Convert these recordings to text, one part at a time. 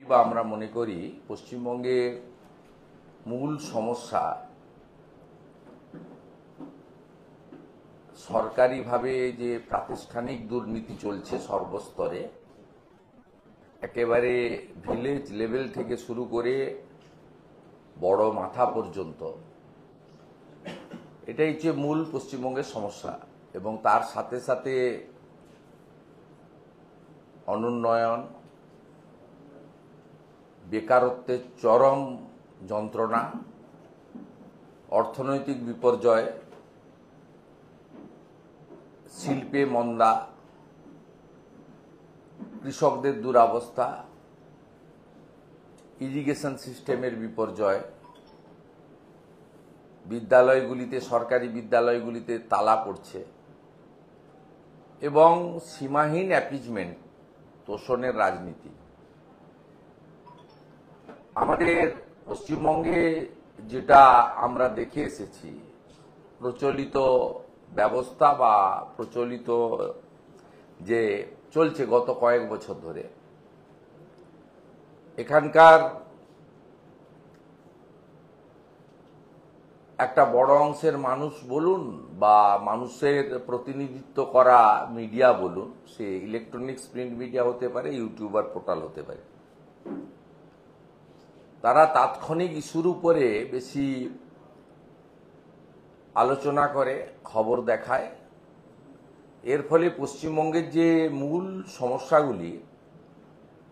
বা আমরা মনে করি পশ্চিমবঙ্গের মূল সমস্যা সরকারিভাবে যে প্রাতিষ্ঠানিক দুর্নীতি চলছে সর্বস্তরে, একেবারে ভিলেজ লেভেল থেকে শুরু করে বড় মাথা পর্যন্ত, এটাই হচ্ছে মূল পশ্চিমবঙ্গের সমস্যা। এবং তার সাথে সাথে অনুন্নয়ন, বেকারত্বের চরম যন্ত্রণা, অর্থনৈতিক বিপর্যয়, শিল্পে মন্দা, কৃষকদের দুরবস্থা, ইরিগেশন সিস্টেমের বিপর্যয়, বিদ্যালয়গুলিতে, সরকারি বিদ্যালয়গুলিতে তালা পড়ছে এবং সীমাহীন অ্যাপিজমেন্ট, তোষণের রাজনীতি। আমাদের পশ্চিমবঙ্গে যেটা আমরা দেখে এসেছি, প্রচলিত ব্যবস্থা বা প্রচলিত যে চলছে গত কয়েক বছর ধরে, এখানকার একটা বড় অংশের মানুষ বলুন বা মানুষের প্রতিনিধিত্ব করা মিডিয়া বলুন, সে ইলেকট্রনিক্স প্রিন্ট মিডিয়া হতে পারে, ইউটিউবার পোর্টাল হতে পারে, তারা তাৎক্ষণিক ইস্যুর উপরে বেশি আলোচনা করে, খবর দেখায়। এর ফলে পশ্চিমবঙ্গের যে মূল সমস্যাগুলি,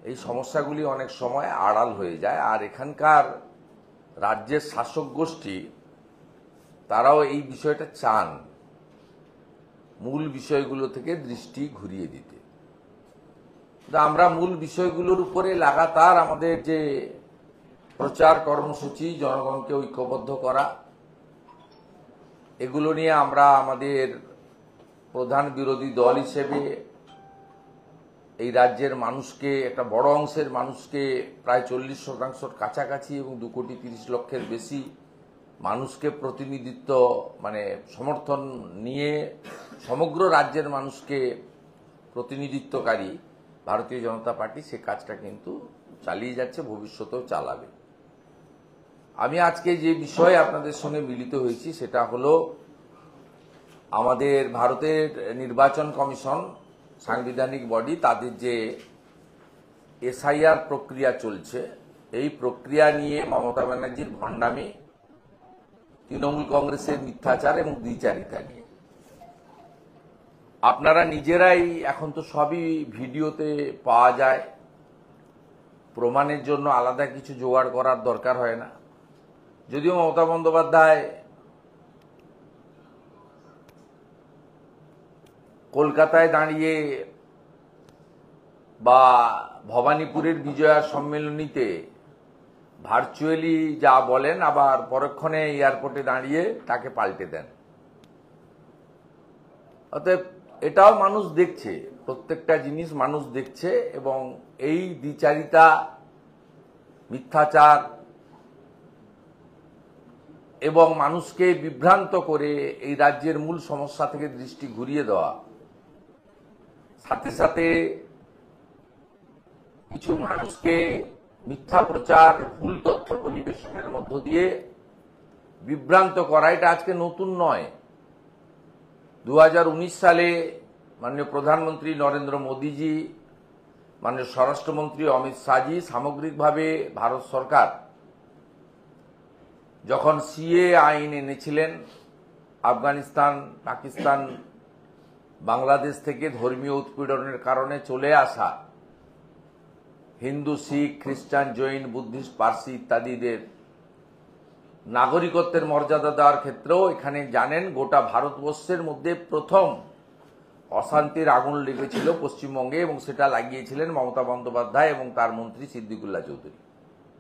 এই সমস্যাগুলি অনেক সময় আড়াল হয়ে যায়। আর এখানকার রাজ্যের শাসক গোষ্ঠী তারাও এই বিষয়টা চান মূল বিষয়গুলো থেকে দৃষ্টি ঘুরিয়ে দিতে। আমরা মূল বিষয়গুলোর উপরে লাগাতার আমাদের যে প্রচার কর্মসূচি, জনগণকে ঐক্যবদ্ধ করা, এগুলো নিয়ে আমরা আমাদের প্রধান বিরোধী দল হিসেবে এই রাজ্যের মানুষকে, একটা বড় অংশের মানুষকে, প্রায় 40% কাছাকাছি এবং 2,30,00,000-এর বেশি মানুষকে প্রতিনিধিত্ব সমর্থন নিয়ে সমগ্র রাজ্যের মানুষকে প্রতিনিধিত্বকারী ভারতীয় জনতা পার্টি সে কাজটা কিন্তু চালিয়ে যাচ্ছে, ভবিষ্যতেও চালাবে। আমি আজকে যে বিষয়ে আপনাদের সঙ্গে মিলিত হয়েছি সেটা হলো আমাদের ভারতের নির্বাচন কমিশন, সাংবিধানিক বডি, তাদের যে এসআইআর প্রক্রিয়া চলছে, এই প্রক্রিয়া নিয়ে মমতা ব্যানার্জির ভণ্ডামি, তৃণমূল কংগ্রেসের মিথ্যাচার এবং দ্বিচারিতা নিয়ে। আপনারা নিজেরাই, এখন তো সবই ভিডিওতে পাওয়া যায়, প্রমাণের জন্য আলাদা কিছু জোগাড় করার দরকার হয় না। যদিও মমতা বন্দ্যোপাধ্যায় কলকাতায় দাঁড়িয়ে বা ভবানীপুরের বিজয়া সম্মেলনীতে ভার্চুয়ালি যা বলেন, আবার পরক্ষণে এয়ারপোর্টে দাঁড়িয়ে তাকে পাল্টে দেন। অতএব এটাও মানুষ দেখছে, প্রত্যেকটা জিনিস মানুষ দেখছে, এবং এই দ্বিচারিতা, মিথ্যাচার এবং মানুষকে বিভ্রান্ত করে এই রাজ্যের মূল সমস্যা থেকে দৃষ্টি ঘুরিয়ে দেওয়া, সাথে সাথে কিছু মানুষকে মিথ্যা প্রচার, ভুল তথ্য পরিবেশনের মধ্য দিয়ে বিভ্রান্ত করা, এটা আজকে নতুন নয়। 2019 সালে মাননীয় প্রধানমন্ত্রী নরেন্দ্র মোদীজি, মাননীয় স্বরাষ্ট্রমন্ত্রী অমিত শাহজি, সামগ্রিকভাবে ভারত সরকার যখন সিএ আইন এনেছিলেন, আফগানিস্তান, পাকিস্তান, বাংলাদেশ থেকে ধর্মীয় উৎপীড়নের কারণে চলে আসা হিন্দু, শিখ, খ্রিস্টান, জৈন, বুদ্ধিস্ট, পার্সি ইত্যাদিদের নাগরিকত্বের মর্যাদা দেওয়ার ক্ষেত্রেও এখানে জানেন গোটা ভারতবর্ষের মধ্যে প্রথম অশান্তির আগুন লেগেছিল পশ্চিমবঙ্গে, এবং সেটা লাগিয়েছিলেন মমতা বন্দ্যোপাধ্যায় এবং তার মন্ত্রী সিদ্দিকুল্লাহ চৌধুরী।